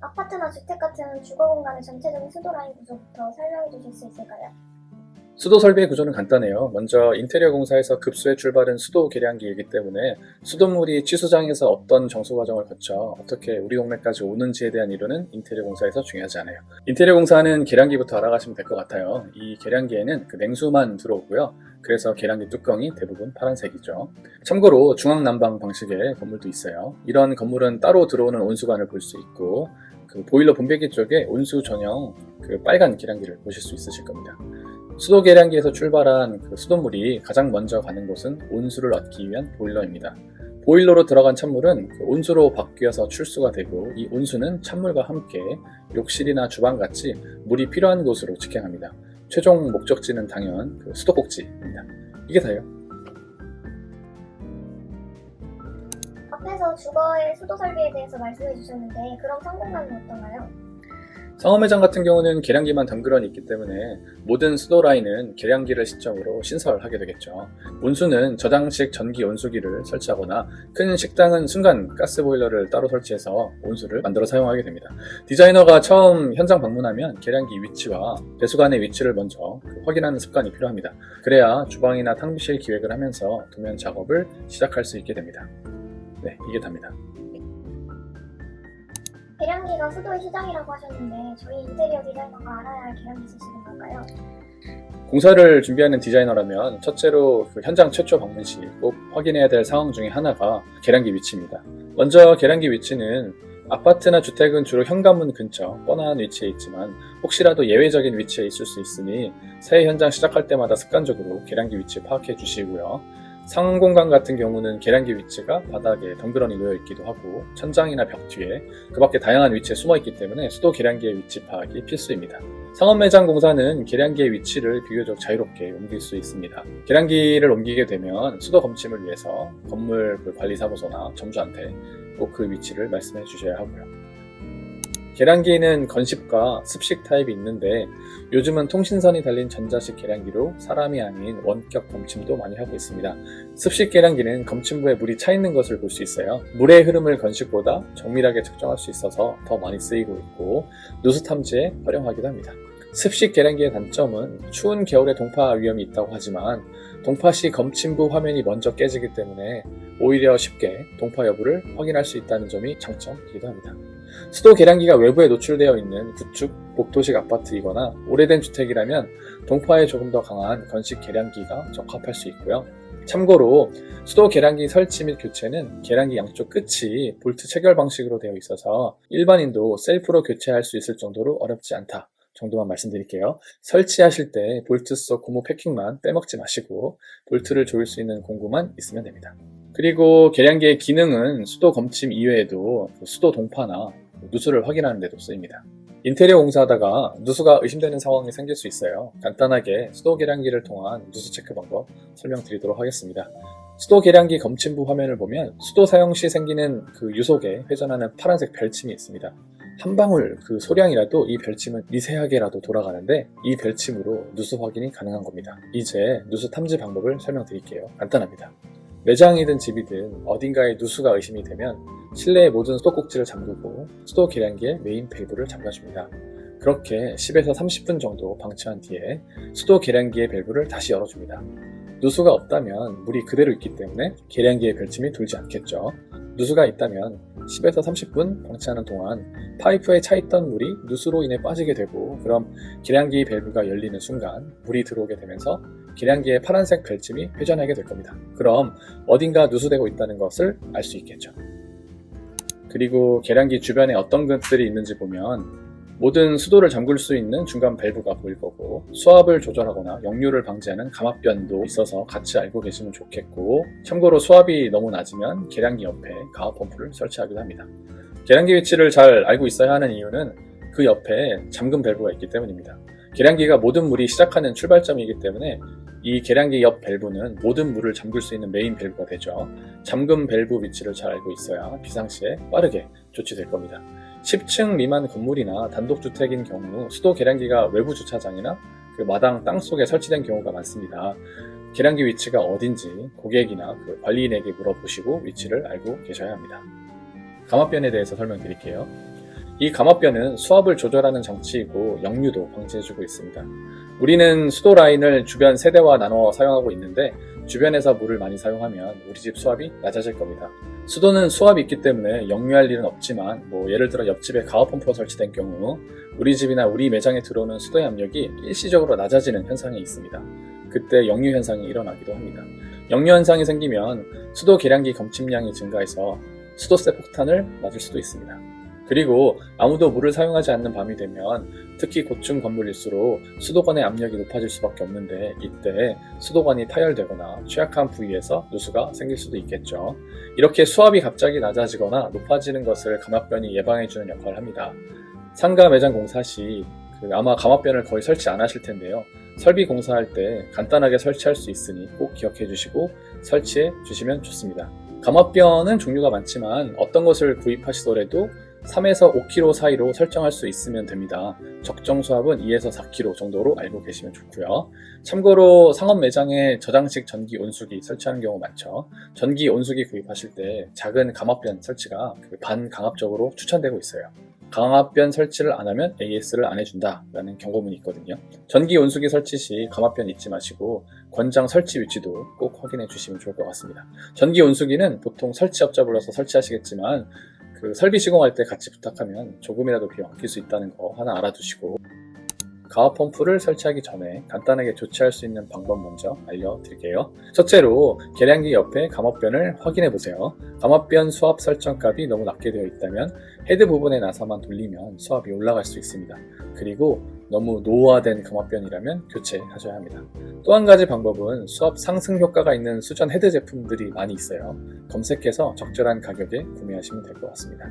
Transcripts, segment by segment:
아파트나 주택 같은 주거 공간의 전체적인 수도 라인 구조부터 설명해 주실 수 있을까요? 수도 설비의 구조는 간단해요. 먼저 인테리어 공사에서 급수의 출발은 수도 계량기이기 때문에 수돗물이 취수장에서 어떤 정수 과정을 거쳐 어떻게 우리 동네까지 오는지에 대한 이론은 인테리어 공사에서 중요하지 않아요. 인테리어 공사는 계량기부터 알아가시면 될 것 같아요. 이 계량기에는 그 냉수만 들어오고요. 그래서 계량기 뚜껑이 대부분 파란색이죠. 참고로 중앙난방 방식의 건물도 있어요. 이런 건물은 따로 들어오는 온수관을 볼 수 있고, 그 보일러 분배기 쪽에 온수 전용 그 빨간 계량기를 보실 수 있으실 겁니다. 수도 계량기에서 출발한 그 수돗물이 가장 먼저 가는 곳은 온수를 얻기 위한 보일러입니다. 보일러로 들어간 찬물은 그 온수로 바뀌어서 출수가 되고, 이 온수는 찬물과 함께 욕실이나 주방같이 물이 필요한 곳으로 직행합니다. 최종 목적지는 당연 그 수도꼭지입니다. 이게 다예요. 앞에서 주거의 수도 설비에 대해서 말씀해 주셨는데 그럼 상공간은 어떤가요? 상업 매장 같은 경우는 계량기만 덩그러니 있기 때문에 모든 수도 라인은 계량기를 시점으로 신설하게 되겠죠. 온수는 저장식 전기 온수기를 설치하거나, 큰 식당은 순간 가스보일러를 따로 설치해서 온수를 만들어 사용하게 됩니다. 디자이너가 처음 현장 방문하면 계량기 위치와 배수관의 위치를 먼저 확인하는 습관이 필요합니다. 그래야 주방이나 탕비실 기획을 하면서 도면 작업을 시작할 수 있게 됩니다. 네, 이게 답니다. 계량기가 수도의 시장이라고 하셨는데 저희 인테리어 디자이너가 알아야 할 계량기 지식은 뭘까요? 공사를 준비하는 디자이너라면 첫째로 그 현장 최초 방문 시 꼭 확인해야 될 상황 중에 하나가 계량기 위치입니다. 먼저 계량기 위치는 아파트나 주택은 주로 현관문 근처 뻔한 위치에 있지만 혹시라도 예외적인 위치에 있을 수 있으니 새 현장 시작할 때마다 습관적으로 계량기 위치 파악해 주시고요. 상공간 같은 경우는 계량기 위치가 바닥에 덩그러니 놓여 있기도 하고 천장이나 벽 뒤에, 그 밖에 다양한 위치에 숨어 있기 때문에 수도 계량기의 위치 파악이 필수입니다. 상업 매장 공사는 계량기의 위치를 비교적 자유롭게 옮길 수 있습니다. 계량기를 옮기게 되면 수도 검침을 위해서 건물 관리사무소나 점주한테 꼭 그 위치를 말씀해 주셔야 하고요. 계량기는 건식과 습식 타입이 있는데 요즘은 통신선이 달린 전자식 계량기로 사람이 아닌 원격 검침도 많이 하고 있습니다. 습식 계량기는 검침부에 물이 차 있는 것을 볼 수 있어요. 물의 흐름을 건식보다 정밀하게 측정할 수 있어서 더 많이 쓰이고 있고 누수 탐지에 활용하기도 합니다. 습식 계량기의 단점은 추운 겨울에 동파 위험이 있다고 하지만 동파 시 검침부 화면이 먼저 깨지기 때문에 오히려 쉽게 동파 여부를 확인할 수 있다는 점이 장점이기도 합니다. 수도 계량기가 외부에 노출되어 있는 구축, 복도식 아파트이거나 오래된 주택이라면 동파에 조금 더 강한 건식 계량기가 적합할 수 있고요. 참고로 수도 계량기 설치 및 교체는 계량기 양쪽 끝이 볼트 체결 방식으로 되어 있어서 일반인도 셀프로 교체할 수 있을 정도로 어렵지 않다 정도만 말씀드릴게요. 설치하실 때 볼트 속 고무 패킹만 빼먹지 마시고 볼트를 조일 수 있는 공구만 있으면 됩니다. 그리고 계량기의 기능은 수도 검침 이외에도 수도 동파나 누수를 확인하는 데도 쓰입니다. 인테리어 공사하다가 누수가 의심되는 상황이 생길 수 있어요. 간단하게 수도 계량기를 통한 누수 체크 방법 설명드리도록 하겠습니다. 수도 계량기 검침부 화면을 보면 수도 사용 시 생기는 그 유속에 회전하는 파란색 별침이 있습니다. 한 방울 그 소량이라도 이 별침은 미세하게라도 돌아가는데 이 별침으로 누수 확인이 가능한 겁니다. 이제 누수 탐지 방법을 설명드릴게요. 간단합니다. 매장이든 집이든 어딘가에 누수가 의심이 되면 실내의 모든 수도꼭지를 잠그고 수도 계량기의 메인 밸브를 잠가줍니다. 그렇게 10에서 30분 정도 방치한 뒤에 수도 계량기의 밸브를 다시 열어줍니다. 누수가 없다면 물이 그대로 있기 때문에 계량기의 별침이 돌지 않겠죠. 누수가 있다면 10에서 30분 방치하는 동안 파이프에 차있던 물이 누수로 인해 빠지게 되고, 그럼 계량기 밸브가 열리는 순간 물이 들어오게 되면서 계량기의 파란색 별침이 회전하게 될 겁니다. 그럼 어딘가 누수되고 있다는 것을 알 수 있겠죠. 그리고 계량기 주변에 어떤 것들이 있는지 보면 모든 수도를 잠글 수 있는 중간 밸브가 보일 거고, 수압을 조절하거나 역류를 방지하는 감압변도 있어서 같이 알고 계시면 좋겠고, 참고로 수압이 너무 낮으면 계량기 옆에 가압 펌프를 설치하기도 합니다. 계량기 위치를 잘 알고 있어야 하는 이유는 그 옆에 잠금 밸브가 있기 때문입니다. 계량기가 모든 물이 시작하는 출발점이기 때문에 이 계량기 옆 밸브는 모든 물을 잠글 수 있는 메인 밸브가 되죠. 잠금 밸브 위치를 잘 알고 있어야 비상시에 빠르게 조치될 겁니다. 10층 미만 건물이나 단독주택인 경우 수도 계량기가 외부 주차장이나 그 마당 땅속에 설치된 경우가 많습니다. 계량기 위치가 어딘지 고객이나 그 관리인에게 물어보시고 위치를 알고 계셔야 합니다. 감압변에 대해서 설명드릴게요. 이 감압변은 수압을 조절하는 장치이고 역류도 방지해주고 있습니다. 우리는 수도 라인을 주변 세대와 나눠 사용하고 있는데 주변에서 물을 많이 사용하면 우리 집 수압이 낮아질 겁니다. 수도는 수압이 있기 때문에 역류할 일은 없지만 예를 들어 옆집에 가압펌프가 설치된 경우 우리 집이나 우리 매장에 들어오는 수도의 압력이 일시적으로 낮아지는 현상이 있습니다. 그때 역류 현상이 일어나기도 합니다. 역류 현상이 생기면 수도 계량기 검침량이 증가해서 수도세 폭탄을 맞을 수도 있습니다. 그리고 아무도 물을 사용하지 않는 밤이 되면 특히 고층 건물일수록 수도관의 압력이 높아질 수밖에 없는데 이때 수도관이 타열되거나 취약한 부위에서 누수가 생길 수도 있겠죠. 이렇게 수압이 갑자기 낮아지거나 높아지는 것을 감압변이 예방해주는 역할을 합니다. 상가 매장 공사 시 아마 감압변을 거의 설치 안 하실 텐데요. 설비 공사할 때 간단하게 설치할 수 있으니 꼭 기억해 주시고 설치해 주시면 좋습니다. 감압변은 종류가 많지만 어떤 것을 구입하시더라도 3에서 5kg 사이로 설정할 수 있으면 됩니다. 적정 수압은 2에서 4kg 정도로 알고 계시면 좋고요. 참고로 상업 매장에 저장식 전기 온수기 설치하는 경우 많죠. 전기 온수기 구입하실 때 작은 감압변 설치가 반강압적으로 추천되고 있어요. 감압변 설치를 안 하면 AS를 안 해준다라는 경고문이 있거든요. 전기 온수기 설치 시 감압변 잊지 마시고 권장 설치 위치도 꼭 확인해 주시면 좋을 것 같습니다. 전기 온수기는 보통 설치업자 불러서 설치하시겠지만 설비 시공할 때 같이 부탁하면 조금이라도 비용 아낄 수 있다는 거 하나 알아두시고 가압 펌프를 설치하기 전에 간단하게 조치할 수 있는 방법 먼저 알려드릴게요. 첫째로 계량기 옆에 감압변을 확인해 보세요. 감압변 수압 설정값이 너무 낮게 되어 있다면 헤드 부분의 나사만 돌리면 수압이 올라갈 수 있습니다. 그리고 너무 노후화된 감압변이라면 교체하셔야 합니다. 또 한 가지 방법은 수압 상승 효과가 있는 수전 헤드 제품들이 많이 있어요. 검색해서 적절한 가격에 구매하시면 될 것 같습니다.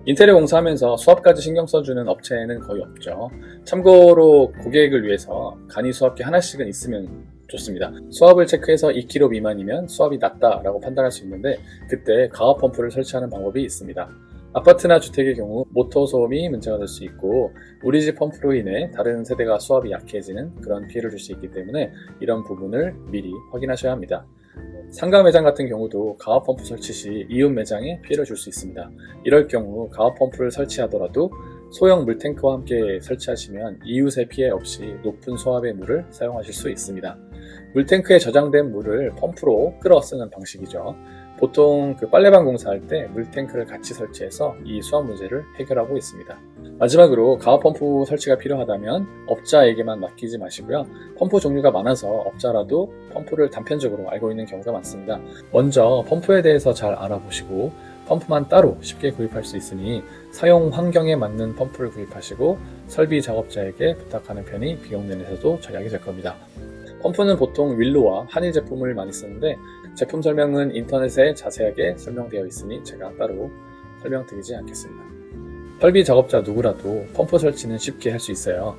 인테리어 공사하면서 수압까지 신경 써주는 업체는 거의 없죠. 참고로 고객을 위해서 간이 수압기 하나씩은 있으면 좋습니다. 수압을 체크해서 2kg 미만이면 수압이 낮다라고 판단할 수 있는데 그때 가압 펌프를 설치하는 방법이 있습니다. 아파트나 주택의 경우 모터 소음이 문제가 될 수 있고 우리 집 펌프로 인해 다른 세대가 수압이 약해지는 그런 피해를 줄 수 있기 때문에 이런 부분을 미리 확인하셔야 합니다. 상가 매장 같은 경우도 가압 펌프 설치 시 이웃 매장에 피해를 줄 수 있습니다. 이럴 경우 가압 펌프를 설치하더라도 소형 물탱크와 함께 설치하시면 이웃의 피해 없이 높은 수압의 물을 사용하실 수 있습니다. 물탱크에 저장된 물을 펌프로 끌어 쓰는 방식이죠. 보통 빨래방 공사할 때 물탱크를 같이 설치해서 이 수압 문제를 해결하고 있습니다. 마지막으로 가압 펌프 설치가 필요하다면 업자에게만 맡기지 마시고요. 펌프 종류가 많아서 업자라도 펌프를 단편적으로 알고 있는 경우가 많습니다. 먼저 펌프에 대해서 잘 알아보시고 펌프만 따로 쉽게 구입할 수 있으니 사용 환경에 맞는 펌프를 구입하시고 설비 작업자에게 부탁하는 편이 비용 면에서도 절약이 될 겁니다. 펌프는 보통 윌로와 한일 제품을 많이 쓰는데 제품 설명은 인터넷에 자세하게 설명되어 있으니 제가 따로 설명드리지 않겠습니다. 설비 작업자 누구라도 펌프 설치는 쉽게 할 수 있어요.